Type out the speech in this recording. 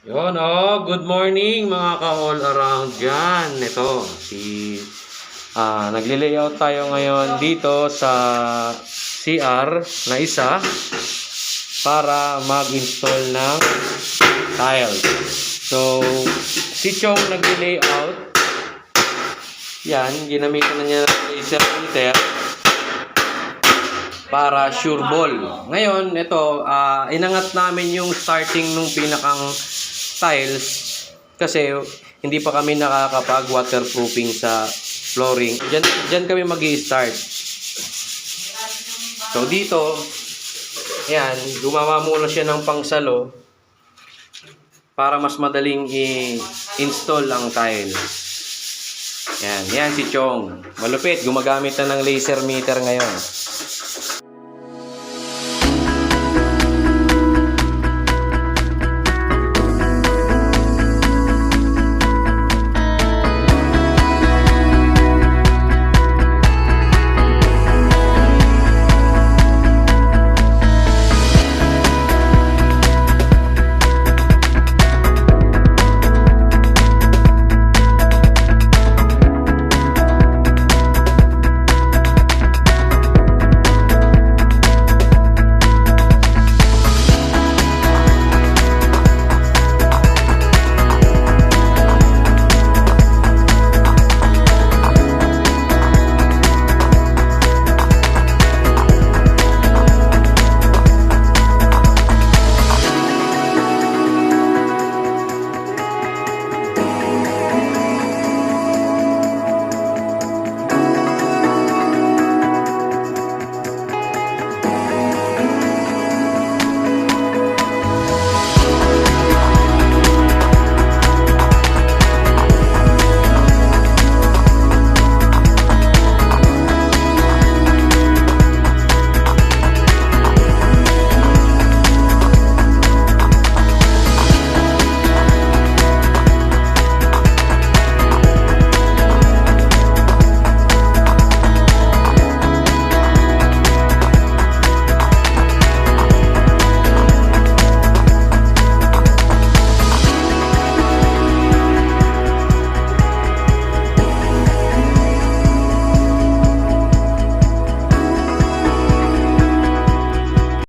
Yun, good morning mga ka-all around dyan. Ito, nagli-layout tayo ngayon dito sa CR na isa para mag-install ng tiles. So, si Chong nagli-layout. Yan, ginamitan na niya ng laser printer para sure ball. Ngayon, ito, inangat namin yung starting nung pinakang tiles kasi hindi pa kami nakakapag waterproofing sa flooring. Diyan kami magi-start. So dito, yan, gumawa muna siya ng pangsalo para mas madaling i-install ang tile. Yan si Chong. Malupit, gumagamit na ng laser meter ngayon.